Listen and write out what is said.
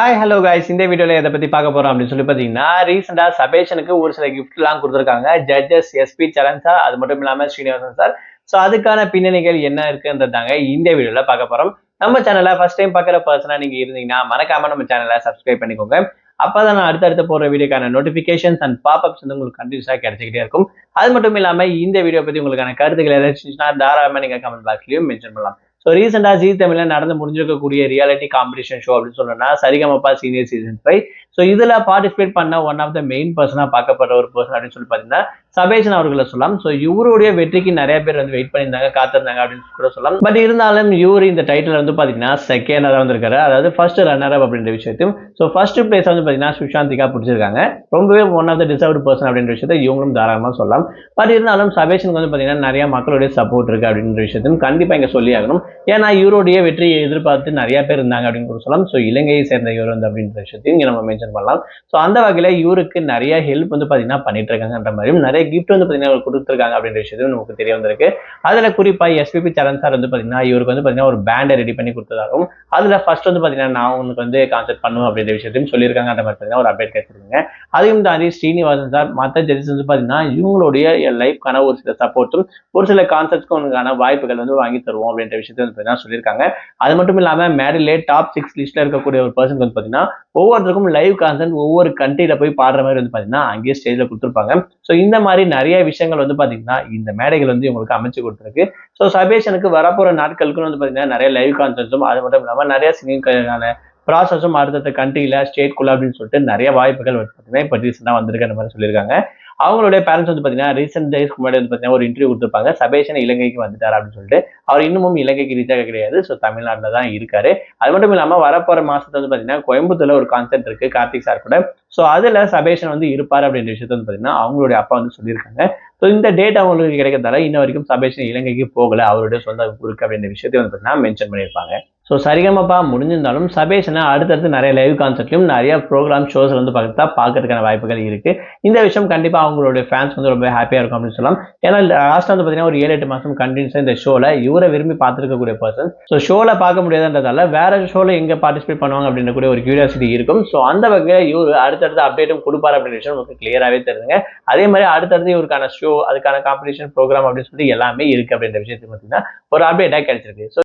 Hi hello guys, இந்த வீடியோல எதை பத்தி பார்க்க போறோம் அப்படின்னு சொல்லி பாத்தீங்கன்னா, ரீசெண்டா சபேஷனுக்கு ஒரு சில கிஃப்ட் எல்லாம் கொடுத்துருக்காங்க. ஜட்ஜஸ் எஸ்பி சரண் சார், அது மட்டும் இல்லாம ஸ்ரீனிவாசன் சார். சோ அதுக்கான பின்னணிகள் என்ன இருக்குன்றதாங்க இந்த வீடியோல பார்க்க போறோம். நம்ம சேனலை ஃபர்ஸ்ட் டைம் பார்க்குற பர்சனா நீங்க இருந்தீங்கன்னா மறக்காம நம்ம சேனலை சப்ஸ்கிரைப் பண்ணிக்கோங்க. அப்பதான் நான் அடுத்தடுத்து போற வீடியோக்கான நோட்டிபிகேஷன்ஸ் அண்ட் பாப்அப்ஸ் வந்து உங்களுக்கு கண்டினியூஸா கிடைச்சிக்கிட்டே இருக்கும். அது மட்டும் இல்லாம இந்த வீடியோ பத்தி உங்களுக்கான கருத்துக்கள் ஏதாச்சும் தாராளமா நீங்க கமெண்ட் பாக்ஸ்லயும் மென்ஷன் பண்ணலாம். ஸோ ரீசெண்டா ஜி தமிழ்ல நடந்து முடிஞ்சிருக்கக்கூடிய ரியாலிட்டி காம்படிஷன் ஷோ அப்படின்னு சொல்லணும்னா சரிகமபா சீனியர் சீசன் 5. ஸோ இதுல பார்ட்டிசிபேட் பண்ண ஒன் ஆஃப் த மெயின் பர்சனா பார்க்கப்படுற ஒரு பர்சன் அப்படின்னு சொல்லி பாத்தீங்கன்னா சபேஷன் அவர்களை சொல்லலாம். ஸோ இவருடைய வெற்றிக்கு நிறைய பேர் வந்து வெயிட் பண்ணியிருந்தாங்க, காத்திருந்தாங்க அப்படின்னு கூட சொல்லலாம். பட் இருந்தாலும் இவரு இந்த டைட்டில் வந்து பாத்தீங்கன்னா செகண்டா தான் வந்திருக்காரு, அதாவது ஃபர்ஸ்ட் ரன்னர் அப் அப்படின்ற விஷயத்தையும். ஸோ ஃபர்ஸ்ட் பிளேஸ் வந்து பாத்தீங்கன்னா சுஷாந்திகா பிடிச்சிருக்காங்க. ரொம்பவே one of the deserved person அப்படின்ற விஷயத்தை இவங்களும் தாராளமா சொல்லலாம். பட் இருந்தாலும் சபேஷனுக்கு வந்து பாத்தீங்கன்னா நிறைய மக்களுடைய சப்போர்ட் இருக்கு அப்படின்ற விஷயத்தையும் கண்டிப்பா இங்க சொல்லி ஆகணும். ஏன்னா இவருடைய வெற்றியை எதிர்பார்த்து நிறைய பேர் இருந்தாங்க அப்படின்னு கூட சொல்லலாம். ஸோ இலங்கையை சேர்ந்த இவர் வந்து அப்படின்ற விஷயத்தையும் இங்க நம்ம மென்ஷன் பண்ணலாம். ஸோ அந்த வகையில இவருக்கு நிறைய ஹெல்ப் வந்து பாத்தீங்கன்னா பண்ணிட்டு இருக்காங்கன்ற மாதிரியும் நிறைய கிஃப்ட் வந்து பாத்தீங்கன்னா கொடுத்துருக்காங்க அப்படின்ற விஷயத்தையும் நமக்கு தெரிய வந்திருக்கு. அதுல குறிப்பா எஸ்பிபி சரண் சார் வந்து பாத்தீங்கன்னா இவருக்கு வந்து பாத்தீங்கன்னா ஒரு பேண்டை ரெடி பண்ணி கொடுத்ததாகவும், அதுல ஃபர்ஸ்ட் வந்து பாத்தீங்கன்னா நான் உங்களுக்கு வந்து கான்செப்ட் பண்ணுவோம் அப்படின்ற விஷயத்தையும் சொல்லியிருக்காங்க. அந்த மாதிரி ஒரு அப்டேட் கிடைச்சிருக்காங்க. அதையும் தாண்டி ஸ்ரீனிவாசன் சார் மற்ற ஜட்ஜஸ் வந்து பாத்தீங்கன்னா இவங்களுடைய லைஃப்கான ஒரு சில சப்போர்ட்டும் ஒரு சில கான்செப்ட்ஸ்க்கான வாய்ப்புகள் வந்து வாங்கி தருவோம் அப்படின்ற விஷயத்தை வந்து சொல்லியிருக்காங்க. அது மட்டும் இல்லாம மேரிலே டாப் 6 லிஸ்ட்ல இருக்கக்கூடிய ஒரு பர்சன் வந்து பாத்தீங்கன்னா ஒவ்வொருத்தருக்கும் லைவ் கான்சென்ட் ஒவ்வொரு கண்ட்ரியில போய் பாடுற மாதிரி வந்து பாத்தீங்கன்னா அங்கேயே ஸ்டேஜ்ல கொடுத்துருப்பாங்க. ஸோ இந்த மாதிரி நிறைய விஷயங்கள் வந்து பாத்தீங்கன்னா இந்த மேடைகள் வந்து இவங்களுக்கு அமைச்சு கொடுத்துருக்கு. ஸோ சபேஷனுக்கு வரப்போற நாட்களுக்கு வந்து பாத்தீங்கன்னா நிறைய லைவ் கான்சென்ட்ஸும் அது மட்டும் இல்லாம நிறைய சிங்கிங்கான ப்ராசஸும் அடுத்த கண்ட்ரியில ஸ்டேட்குள்ள அப்படின்னு சொல்லிட்டு நிறைய வாய்ப்புகள் வந்து பாத்தீங்கன்னா இப்போ ரீசெண்டா வந்திருக்கு அந்த மாதிரி சொல்லியிருக்காங்க. அவங்களுடைய பேரண்ட்ஸ் வந்து பாத்தீங்கன்னா ரீசெண்ட் டேஸ்க்கு முன்னாடி வந்து பாத்தீங்கன்னா ஒரு இன்டர்வியூ கொடுத்துருப்பாங்க, சபேஷன் இலங்கைக்கு வந்துட்டார் அப்படின்னு சொல்லிட்டு. அவர் இன்னமும் இலங்கைக்கு ரீச் ஆக கிடையாது. ஸோ தமிழ்நாட்டில் தான் இருக்காரு. அது மட்டும் இல்லாம வரப்போற மாசத்துல வந்து பாத்தீங்கன்னா கோயம்புத்தூர்ல ஒரு கான்செர்ட் இருக்கு கார்த்திக் சார் கூட. ஸோ அதுல சபேஷன் வந்து இருப்பாரு அப்படின்ற விஷயத்த வந்து பாத்தீங்கன்னா அவங்களுடைய அப்பா வந்து சொல்லியிருக்காங்க. ஸோ இந்த டேட் அவங்களுக்கு கிடைக்கிறதால இன்ன வரைக்கும் சபேஷன் இலங்கைக்கு போகல, அவருடைய சொந்த ஊருக்கு அப்படின்ற விஷயத்தை வந்து பாத்தீங்கன்னா மென்ஷன் பண்ணியிருப்பாங்க. ஸோ சரிகமபா முடிஞ்சிருந்தாலும் சபேஷனை அடுத்தடுத்து நிறைய லைவ் கான்செர்ட்லையும் நிறைய ப்ரோக்ராம் ஷோஸ் வந்து பார்க்கறதுக்கான வாய்ப்புகள் இருக்கு. இந்த விஷயம் கண்டிப்பா அவங்களுடைய ஃபேன்ஸ் வந்து ரொம்ப ஹாப்பியா இருக்கும் அப்படின்னு சொல்லலாம். ஏன்னா லாஸ்ட் வந்து பாத்தீங்கன்னா ஒரு 7-8 மாசம் கண்டினியூஸா இந்த ஷோல இவரை விரும்பி பார்த்துருக்கக்கூடிய பர்சன். ஸோ ஷோல பார்க்க முடியாதுன்றதால வேற ஷோல எங்க பார்ட்டிசிபேட் பண்ணுவாங்க அப்படின்ற கூட ஒரு கியூரியாசிட்டி இருக்கும். ஸோ அந்த வகையில் இவர் அடுத்தடுத்த அப்டேட்டும் கொடுப்பாரு அப்படின்ற விஷயம் நமக்கு கிளியராகவே தெரியுங்க. அதே மாதிரி அடுத்தடுத்து இவருக்கான ஷோ, அதுக்கான காம்படிஷன் ப்ரோக்ராம் அப்படின்னு சொல்லி எல்லாமே இருக்கு அப்படின்ற விஷயத்துக்கு பார்த்தீங்கன்னா ஒரு அப்டேட்டா கிடைச்சிருக்கு.